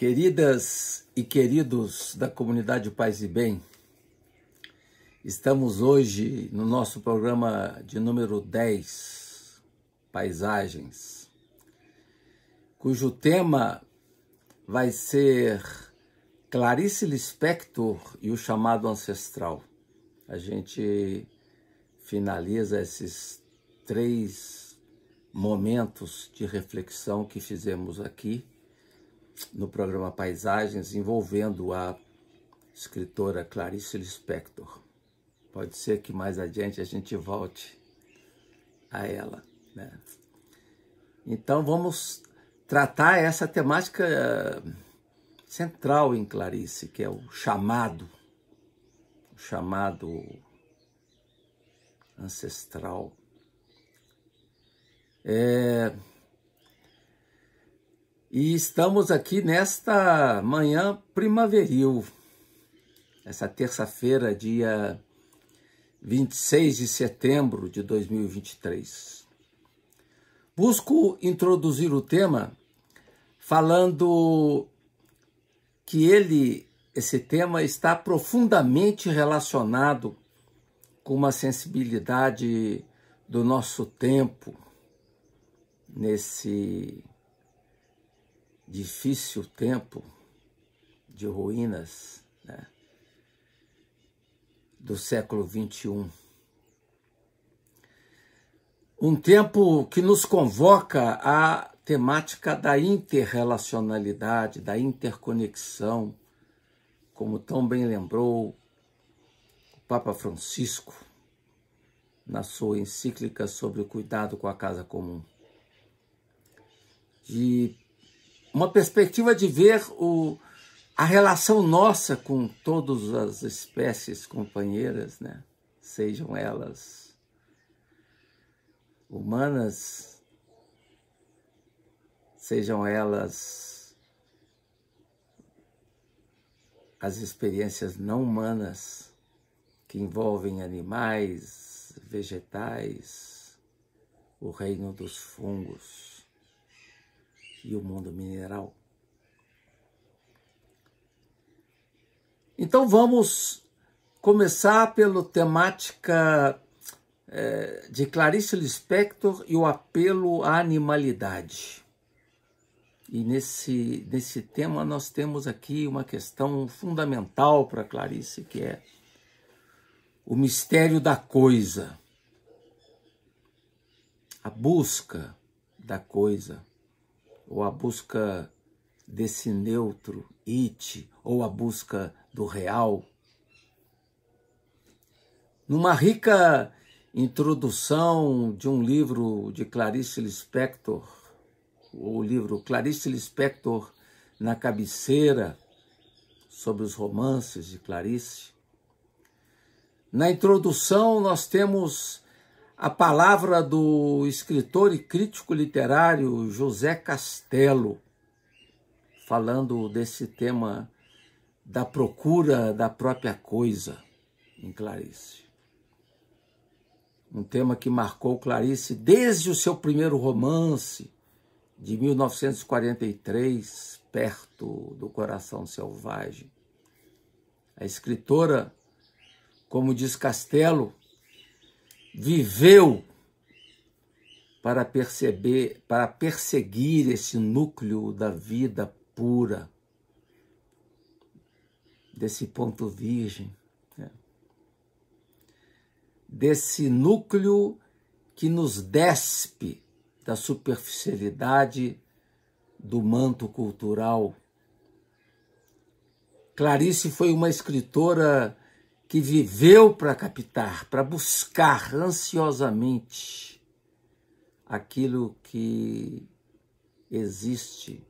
Queridas e queridos da comunidade Paz e Bem, estamos hoje no nosso programa de número 10, Paisagens, cujo tema vai ser Clarice Lispector e o chamado ancestral. A gente finaliza esses 3 momentos de reflexão que fizemos aqui no programa Paisagens, envolvendo a escritora Clarice Lispector. Pode ser que mais adiante a gente volte a ela, né? Então vamos tratar essa temática central em Clarice, que é o chamado ancestral. E estamos aqui nesta manhã primaveril, essa terça-feira, dia 26 de setembro de 2023. Busco introduzir o tema falando que esse tema está profundamente relacionado com uma sensibilidade do nosso tempo, nesse difícil tempo de ruínas, né, do século XXI. Um tempo que nos convoca à temática da interrelacionalidade, da interconexão, como tão bem lembrou o Papa Francisco na sua encíclica sobre o cuidado com a casa comum. De uma perspectiva de ver a relação nossa com todas as espécies companheiras, né? Sejam elas humanas, sejam elas as experiências não humanas que envolvem animais, vegetais, o reino dos fungos e o mundo mineral. Então vamos começar pela temática de Clarice Lispector e o apelo à animalidade. E nesse tema nós temos aqui uma questão fundamental para Clarice, que é o mistério da coisa, a busca da coisa, ou a busca desse neutro, it, ou a busca do real. Numa rica introdução de um livro de Clarice Lispector, o livro Clarice Lispector na cabeceira, sobre os romances de Clarice, na introdução nós temos a palavra do escritor e crítico literário José Castelo, falando desse tema da procura da própria coisa em Clarice. Um tema que marcou Clarice desde o seu primeiro romance, de 1943, Perto do Coração Selvagem. A escritora, como diz Castelo, viveu para perseguir esse núcleo da vida pura, desse ponto virgem, né? Desse núcleo que nos despe da superficialidade do manto cultural. Clarice foi uma escritora que viveu para captar, para buscar ansiosamente aquilo que existe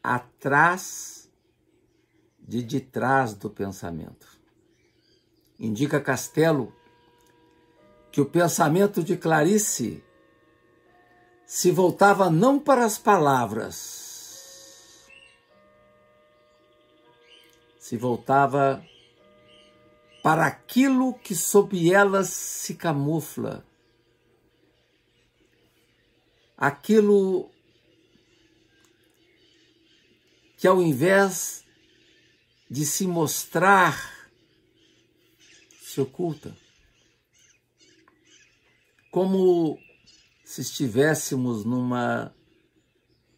atrás de trás do pensamento. Indica Castelo que o pensamento de Clarice se voltava não para as palavras, se voltava para aquilo que sob elas se camufla, aquilo que ao invés de se mostrar, se oculta. Como se estivéssemos numa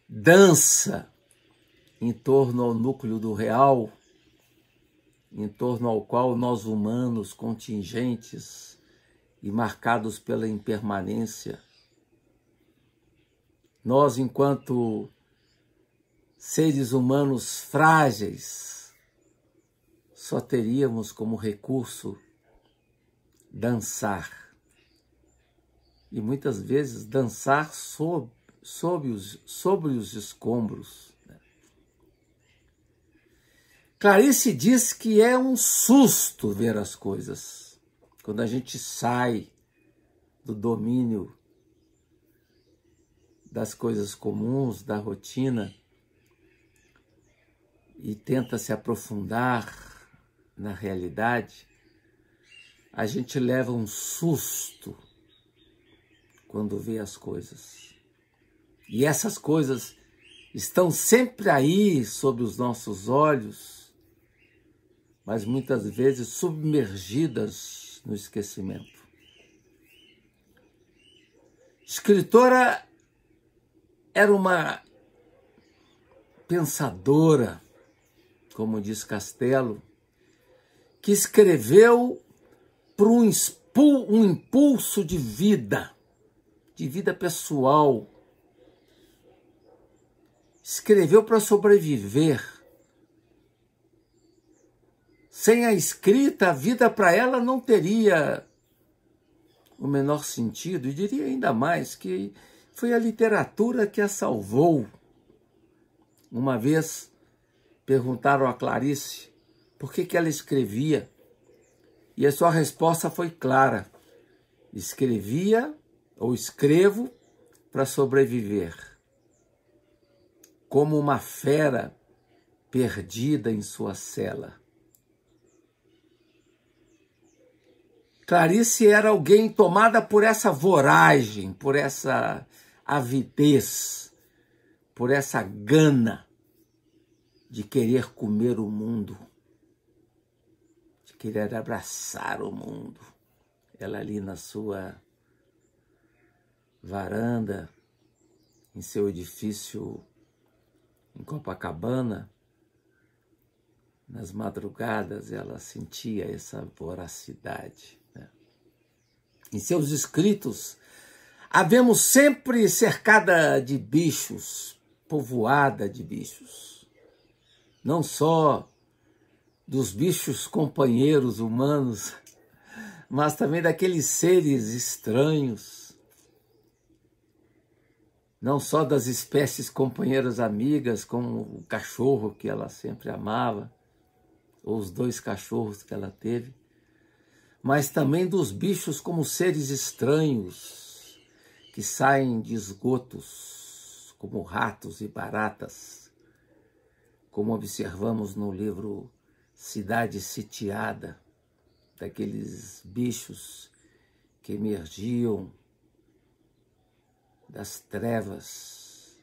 dança em torno ao núcleo do real, em torno ao qual nós humanos contingentes e marcados pela impermanência, nós, enquanto seres humanos frágeis, só teríamos como recurso dançar. E muitas vezes dançar sobre os escombros. Clarice diz que é um susto ver as coisas, quando a gente sai do domínio das coisas comuns, da rotina, e tenta se aprofundar na realidade, a gente leva um susto quando vê as coisas. E essas coisas estão sempre aí sob os nossos olhos, mas muitas vezes submergidas no esquecimento. Escritora era uma pensadora, como diz Castelo, que escreveu por um impulso de vida pessoal. Escreveu para sobreviver. Sem a escrita, a vida para ela não teria o menor sentido. E diria ainda mais que foi a literatura que a salvou. Uma vez perguntaram a Clarice por que ela escrevia. E a sua resposta foi clara. Escrevia ou escrevo para sobreviver. Como uma fera perdida em sua cela. Clarice era alguém tomada por essa voragem, por essa avidez, por essa gana de querer comer o mundo, de querer abraçar o mundo. Ela ali na sua varanda, em seu edifício em Copacabana, nas madrugadas ela sentia essa voracidade. Em seus escritos, a vemos sempre cercada de bichos, povoada de bichos. Não só dos bichos companheiros humanos, mas também daqueles seres estranhos. Não só das espécies companheiras amigas, como o cachorro que ela sempre amava, ou os 2 cachorros que ela teve, mas também dos bichos como seres estranhos que saem de esgotos, como ratos e baratas, como observamos no livro Cidade Sitiada, daqueles bichos que emergiam das trevas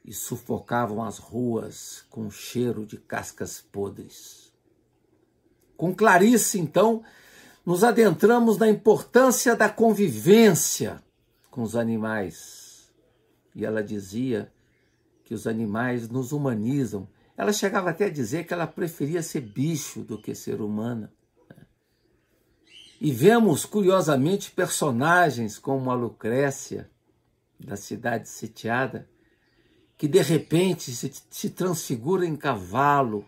e sufocavam as ruas com cheiro de cascas podres. Com Clarice, então, nos adentramos na importância da convivência com os animais. E ela dizia que os animais nos humanizam. Ela chegava até a dizer que ela preferia ser bicho do que ser humana. E vemos, curiosamente, personagens como a Lucrécia, da Cidade Sitiada, que de repente se transfigura em cavalo,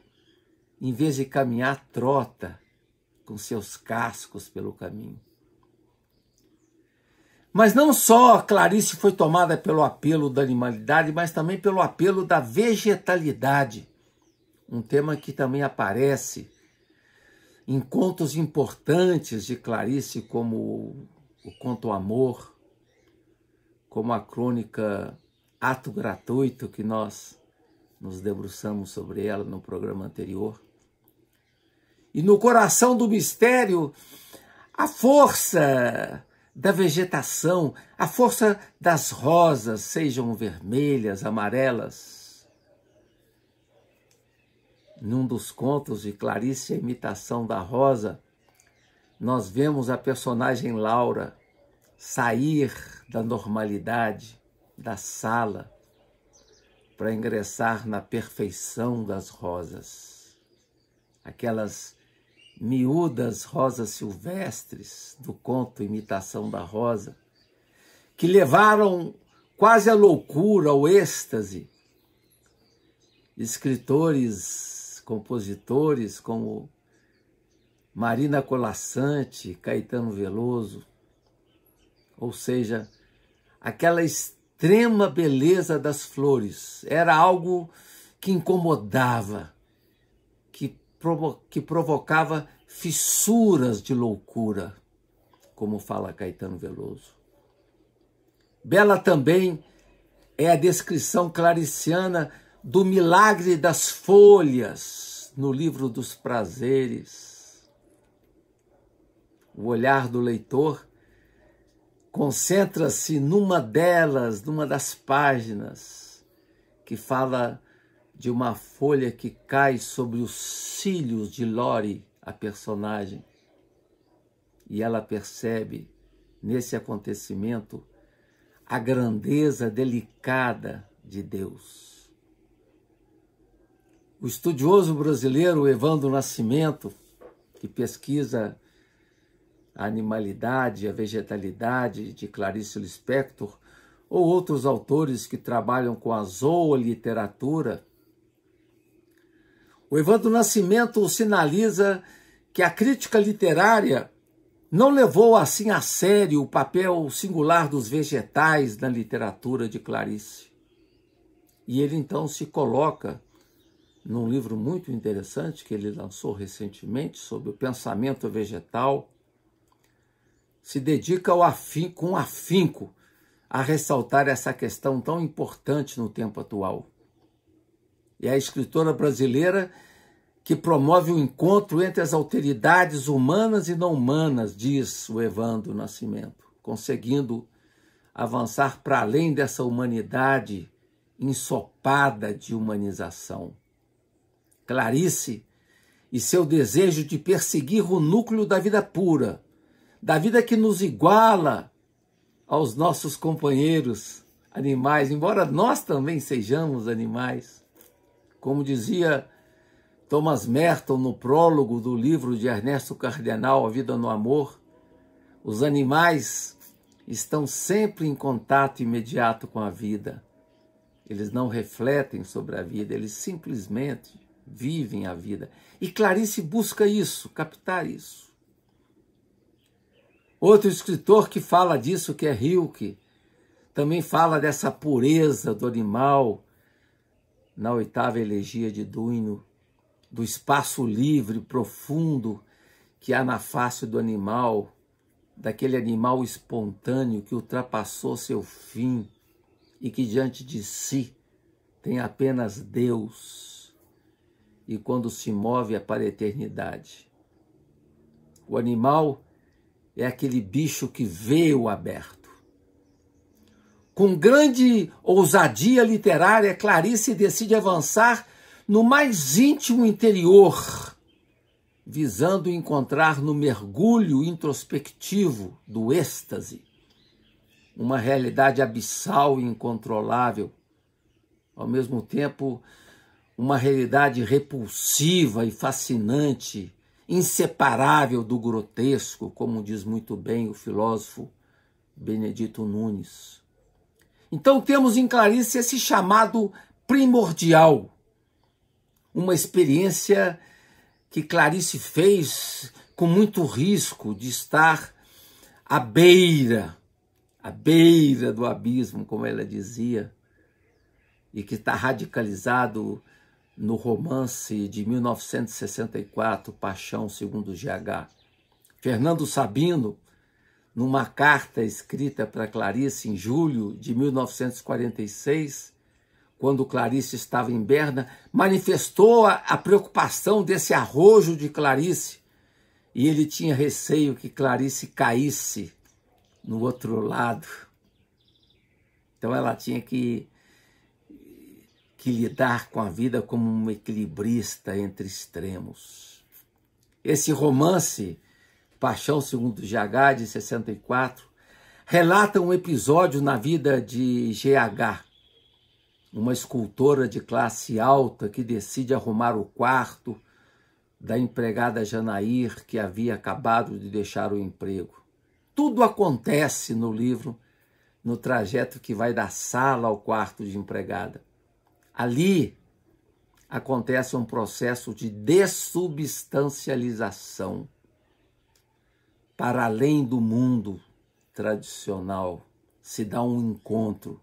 em vez de caminhar, trota com seus cascos pelo caminho. Mas não só Clarice foi tomada pelo apelo da animalidade, mas também pelo apelo da vegetalidade, um tema que também aparece em contos importantes de Clarice, como o Conto Amor, como a crônica Ato Gratuito, que nós nos debruçamos sobre ela no programa anterior. E no coração do mistério, a força da vegetação, a força das rosas, sejam vermelhas, amarelas, num dos contos de Clarice, A Imitação da Rosa, nós vemos a personagem Laura sair da normalidade, da sala, para ingressar na perfeição das rosas. Aquelas miúdas rosas silvestres do conto Imitação da Rosa, que levaram quase à loucura, ao êxtase, escritores, compositores como Marina Colasanti, Caetano Veloso, ou seja, aquela extrema beleza das flores era algo que incomodava, que provocava fissuras de loucura, como fala Caetano Veloso. Bela também é a descrição clariciana do milagre das folhas no livro dos prazeres. O olhar do leitor concentra-se numa delas, numa das páginas, que fala de uma folha que cai sobre os cílios de Lori, a personagem. E ela percebe, nesse acontecimento, a grandeza delicada de Deus. O estudioso brasileiro Evandro Nascimento, que pesquisa a animalidade, a vegetalidade de Clarice Lispector, ou outros autores que trabalham com a zooliteratura, o Evandro Nascimento sinaliza que a crítica literária não levou assim a sério o papel singular dos vegetais na literatura de Clarice. E ele então se coloca num livro muito interessante que ele lançou recentemente sobre o pensamento vegetal, se dedica com afinco a ressaltar essa questão tão importante no tempo atual. É a escritora brasileira que promove o encontro entre as alteridades humanas e não humanas, diz o Evandro Nascimento, conseguindo avançar para além dessa humanidade ensopada de humanização. Clarice e seu desejo de perseguir o núcleo da vida pura, da vida que nos iguala aos nossos companheiros animais, embora nós também sejamos animais. Como dizia Thomas Merton no prólogo do livro de Ernesto Cardenal, A Vida no Amor, os animais estão sempre em contato imediato com a vida. Eles não refletem sobre a vida, eles simplesmente vivem a vida. E Clarice busca isso, captar isso. Outro escritor que fala disso, que é Rilke, também fala dessa pureza do animal na 8ª elegia de Duino, do espaço livre, profundo que há na face do animal, daquele animal espontâneo que ultrapassou seu fim e que diante de si tem apenas Deus e quando se move é para a eternidade. O animal é aquele bicho que vê o aberto. Com grande ousadia literária, Clarice decide avançar no mais íntimo interior, visando encontrar no mergulho introspectivo do êxtase uma realidade abissal e incontrolável, ao mesmo tempo uma realidade repulsiva e fascinante, inseparável do grotesco, como diz muito bem o filósofo Benedito Nunes. Então temos em Clarice esse chamado primordial, uma experiência que Clarice fez com muito risco de estar à beira do abismo, como ela dizia, e que está radicalizado no romance de 1964, Paixão segundo GH. Fernando Sabino, numa carta escrita para Clarice em julho de 1946, quando Clarice estava em Berna, manifestou a preocupação desse arrojo de Clarice, e ele tinha receio que Clarice caísse no outro lado. Então ela tinha que que lidar com a vida como um equilibrista entre extremos. Esse romance, Paixão segundo GH, de 64, relata um episódio na vida de GH, uma escultora de classe alta que decide arrumar o quarto da empregada Janair, que havia acabado de deixar o emprego. Tudo acontece no livro, no trajeto que vai da sala ao quarto de empregada. Ali acontece um processo de dessubstancialização para além do mundo tradicional. Se dá um encontro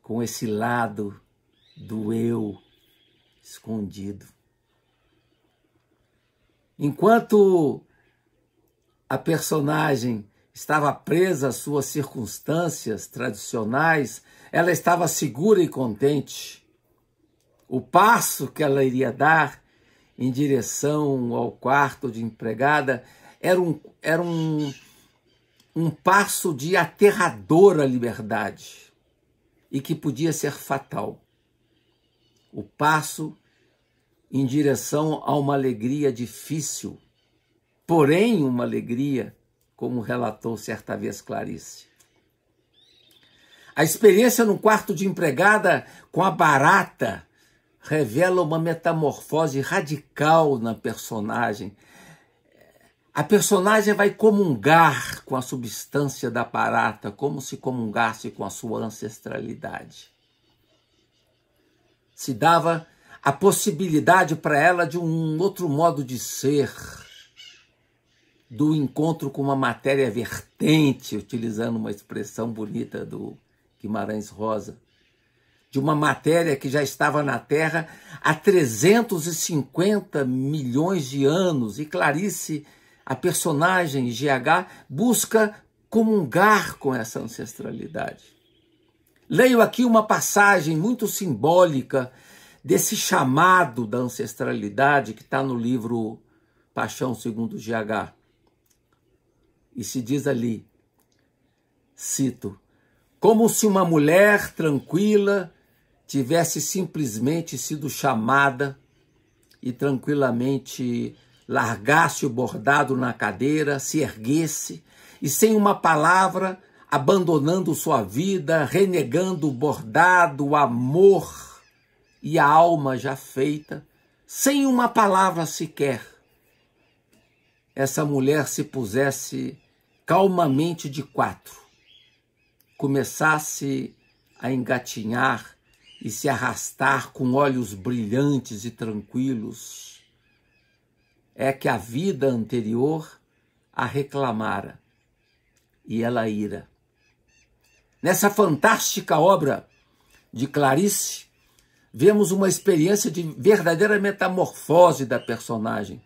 com esse lado do eu escondido. Enquanto a personagem estava presa às suas circunstâncias tradicionais, ela estava segura e contente. O passo que ela iria dar em direção ao quarto de empregada era um passo de aterradora liberdade e que podia ser fatal. O passo em direção a uma alegria difícil, porém uma alegria, como relatou certa vez Clarice. A experiência no quarto de empregada com a barata revela uma metamorfose radical na personagem. A personagem vai comungar com a substância da barata, como se comungasse com a sua ancestralidade. Se dava a possibilidade para ela de um outro modo de ser, do encontro com uma matéria vertente, utilizando uma expressão bonita do Guimarães Rosa, de uma matéria que já estava na Terra há 350 milhões de anos, e Clarice, a personagem GH, busca comungar com essa ancestralidade. Leio aqui uma passagem muito simbólica desse chamado da ancestralidade que está no livro Paixão segundo GH. E se diz ali, cito, como se uma mulher tranquila tivesse simplesmente sido chamada e tranquilamente largasse o bordado na cadeira, se erguesse e sem uma palavra, abandonando sua vida, renegando o bordado, o amor e a alma já feita, sem uma palavra sequer, essa mulher se pusesse calmamente de quatro, começasse a engatinhar e se arrastar com olhos brilhantes e tranquilos, é que a vida anterior a reclamara e ela ira. Nessa fantástica obra de Clarice, vemos uma experiência de verdadeira metamorfose da personagem.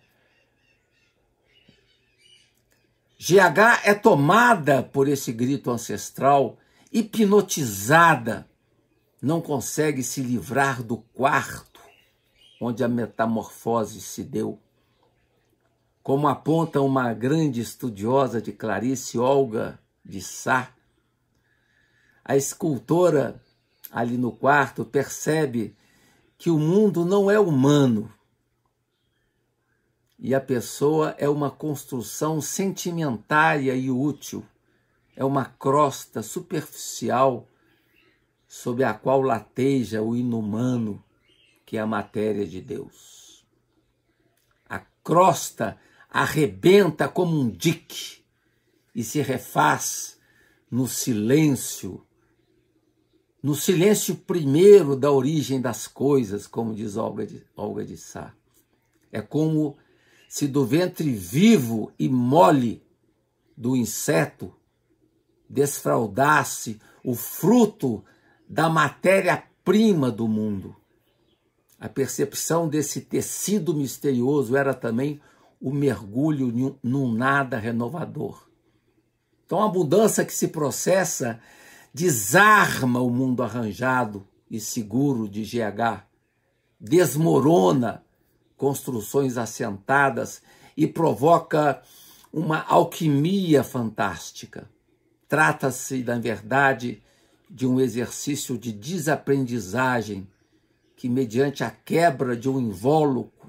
GH é tomada por esse grito ancestral, hipnotizada, não consegue se livrar do quarto onde a metamorfose se deu. Como aponta uma grande estudiosa de Clarice, Olga de Sá, a escultora ali no quarto percebe que o mundo não é humano e a pessoa é uma construção sentimentária e útil, é uma crosta superficial sob a qual lateja o inumano, que é a matéria de Deus. A crosta arrebenta como um dique e se refaz no silêncio primeiro da origem das coisas, como diz Olga de Sá. É como se do ventre vivo e mole do inseto desfraldasse o fruto da matéria-prima do mundo. A percepção desse tecido misterioso era também o mergulho num nada renovador. Então a mudança que se processa desarma o mundo arranjado e seguro de GH, desmorona construções assentadas e provoca uma alquimia fantástica. Trata-se, na verdade, de um exercício de desaprendizagem que, mediante a quebra de um invólucro,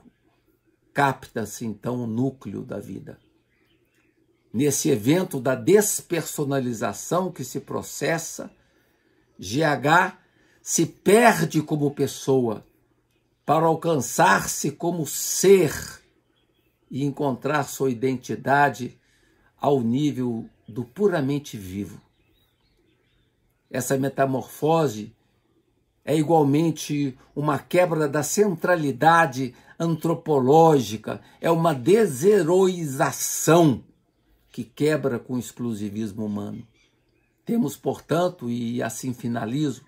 capta-se então o núcleo da vida. Nesse evento da despersonalização que se processa, GH se perde como pessoa para alcançar-se como ser e encontrar sua identidade ao nível do puramente vivo. Essa metamorfose é igualmente uma quebra da centralidade antropológica, é uma desheroização que quebra com o exclusivismo humano. Temos, portanto, e assim finalizo,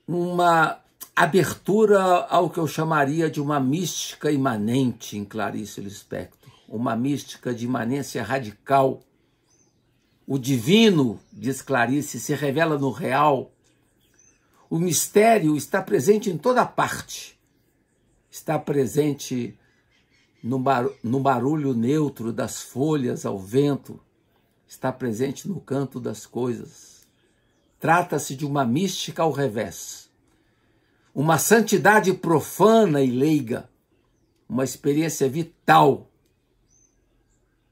uma abertura ao que eu chamaria de uma mística imanente em Clarice Lispector, uma mística de imanência radical. O divino, diz Clarice, se revela no real. O mistério está presente em toda parte. Está presente no barulho neutro das folhas ao vento. Está presente no canto das coisas. Trata-se de uma mística ao revés. Uma santidade profana e leiga. Uma experiência vital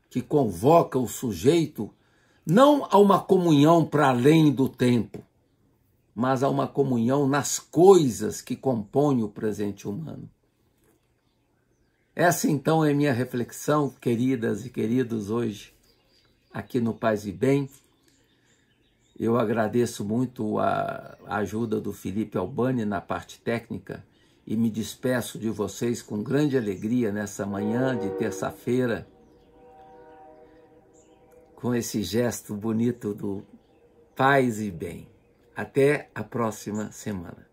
que convoca o sujeito não a uma comunhão para além do tempo, mas a uma comunhão nas coisas que compõem o presente humano. Essa, então, é minha reflexão, queridas e queridos, hoje, aqui no Paz e Bem. Eu agradeço muito a ajuda do Felipe Albani na parte técnica e me despeço de vocês com grande alegria nessa manhã de terça-feira, com esse gesto bonito do Paz e Bem. Até a próxima semana.